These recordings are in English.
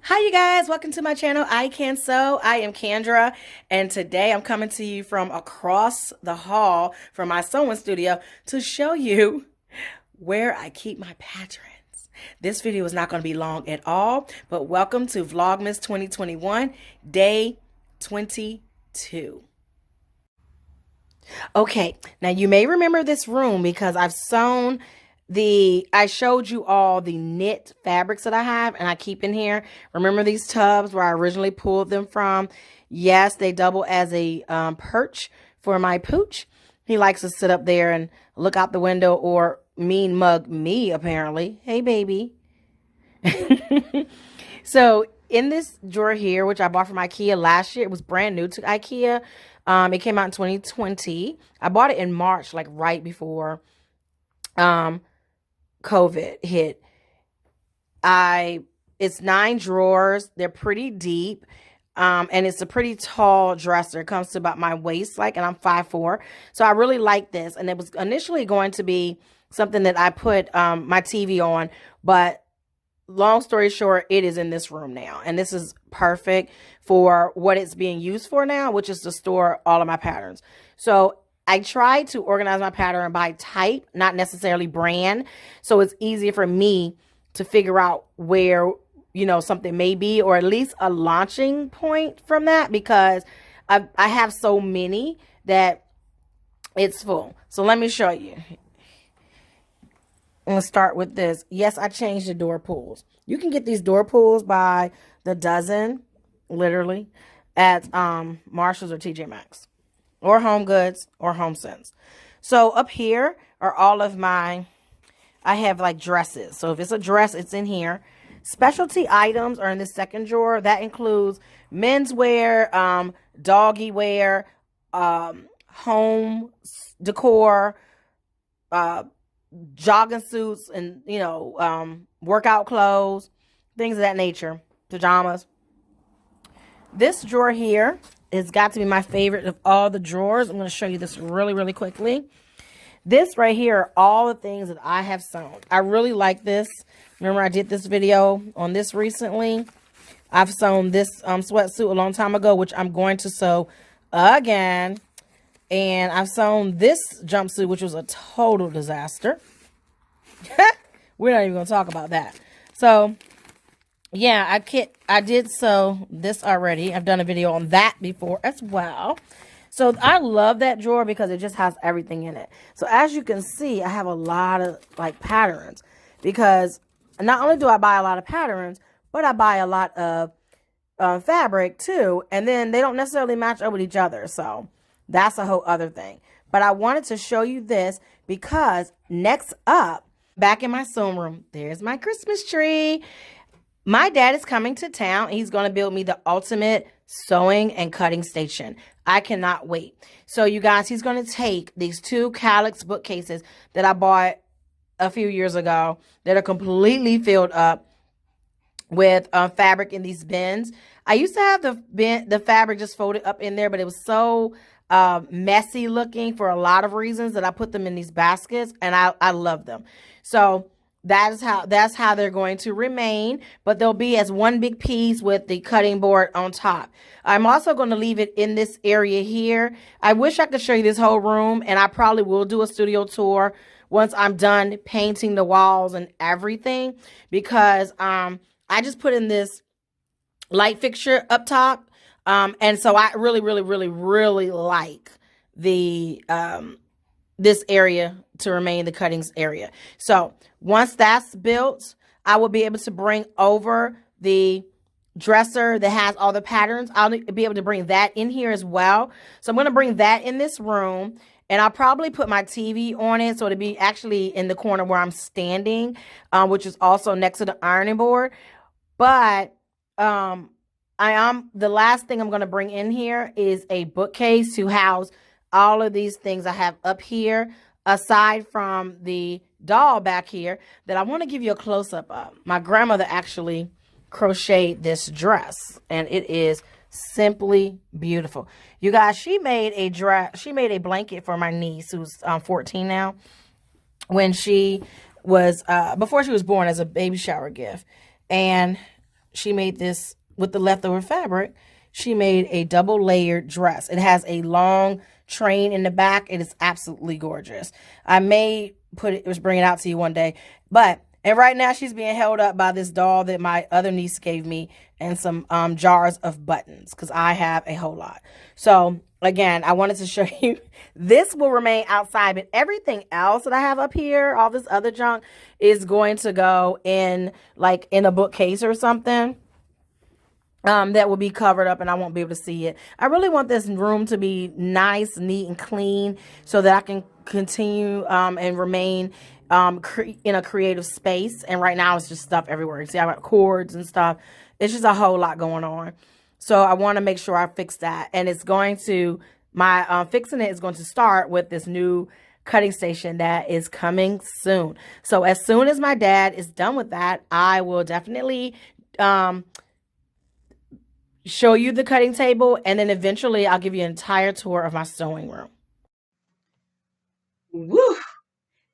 Hi, you guys. Welcome to my channel, I Can Sew. I am Kendra, and today I'm coming to you from across the hall from my sewing studio to show you where I keep my patterns. This video is not going to be long at all, but welcome to Vlogmas 2021, day 22. Okay, now you may remember this room because I showed you all the knit fabrics that I have and I keep in here. Remember these tubs where I originally pulled them from? Yes, they double as a perch for my pooch. He likes to sit up there and look out the window or mean mug me, apparently. Hey, baby. So in this drawer here, which I bought from IKEA last year, it was brand new to IKEA. It came out in 2020. I bought it in March, like right before COVID hit. It's 9 drawers. They're pretty deep. And it's a pretty tall dresser. It comes to about my waist, and I'm 5'4". So I really like this. And it was initially going to be something that I put my TV on, but long story short, it is in this room now. And this is perfect for what it's being used for now, which is to store all of my patterns. So I try to organize my pattern by type, not necessarily brand. So it's easier for me to figure out where, something may be, or at least a launching point from that, because I have so many that it's full. So let me show you. I'm going to start with this. Yes, I changed the door pulls. You can get these door pulls by the dozen, literally, at Marshalls or TJ Maxx, or Home Goods, or HomeSense. So up here are all of I have like dresses. So if it's a dress, it's in here. Specialty items are in the second drawer. That includes menswear, doggy wear, home decor, jogging suits, and workout clothes, things of that nature, pajamas. This drawer here has got to be my favorite of all the drawers. I'm going to show you this really, really quickly. This right here are all the things that I have sewn. I really like this. Remember, I did this video on this recently. I've sewn this sweatsuit a long time ago, which I'm going to sew again. And I've sewn this jumpsuit, which was a total disaster. We're not even going to talk about that. So, yeah, I did sew this already. I've done a video on that before as well. So I love that drawer because it just has everything in it. So as you can see, I have a lot of patterns, because not only do I buy a lot of patterns, but I buy a lot of fabric too. And then they don't necessarily match up with each other. So that's a whole other thing. But I wanted to show you this because next up, back in my sewing room, there's my Christmas tree. My dad is coming to town. He's going to build me the ultimate sewing and cutting station. I cannot wait. So you guys, he's going to take these 2 Kallax bookcases that I bought a few years ago that are completely filled up with fabric in these bins. I used to have the fabric just folded up in there, but it was so messy looking for a lot of reasons that I put them in these baskets, and I love them. So that's how they're going to remain, but they'll be as one big piece with the cutting board on top. I'm also going to leave it in this area here. I wish I could show you this whole room, and I probably will do a studio tour once I'm done painting the walls and everything, because I just put in this light fixture up top, and so I really, really, really, really like the this area to remain the cuttings area. So once that's built, I will be able to bring over the dresser that has all the patterns. I'll be able to bring that in here as well. So I'm going to bring that in this room, and I'll probably put my TV on it, so it'll be actually in the corner where I'm standing, which is also next to the ironing board. But the last thing I'm going to bring in here is a bookcase to house all of these things I have up here, aside from the doll back here that I want to give you a close-up of. My grandmother actually crocheted this dress, and it is simply beautiful. You guys, she made a blanket for my niece, who's 14 now, when she was before she was born, as a baby shower gift. And she made this with the leftover fabric. She made a double layered dress. It has a long train in the back. It is absolutely gorgeous. I may bring it out to you one day. And right now she's being held up by this doll that my other niece gave me and some jars of buttons because I have a whole lot. So again, I wanted to show you this will remain outside, but everything else that I have up here, all this other junk, is going to go in like in a bookcase or something. That will be covered up and I won't be able to see it. I really want this room to be nice, neat, and clean so that I can continue and remain in a creative space. And right now it's just stuff everywhere. You see, I got cords and stuff. It's just a whole lot going on. So I want to make sure I fix that. And it's going to, fixing it is going to start with this new cutting station that is coming soon. So as soon as my dad is done with that, I will definitely show you the cutting table, and then eventually I'll give you an entire tour of my sewing room. Woo!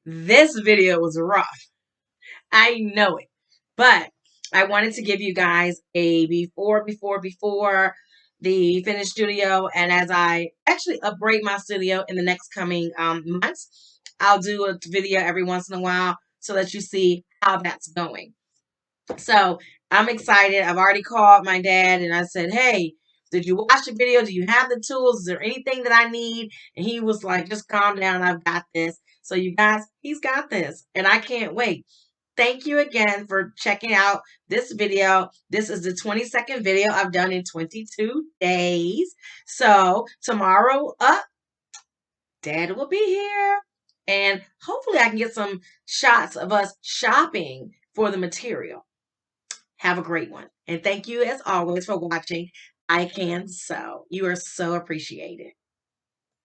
This video was rough. I know it. But I wanted to give you guys a before the finished studio. And as I actually upgrade my studio in the next coming months, I'll do a video every once in a while so that you see how that's going. So I'm excited. I've already called my dad and I said, hey, did you watch the video? Do you have the tools? Is there anything that I need? And he was like, just calm down. I've got this. So you guys, he's got this. And I can't wait. Thank you again for checking out this video. This is the 22nd video I've done in 22 days. So tomorrow up, Dad will be here. And hopefully I can get some shots of us shopping for the material. Have a great one. And thank you as always for watching I Can Sew. You are so appreciated.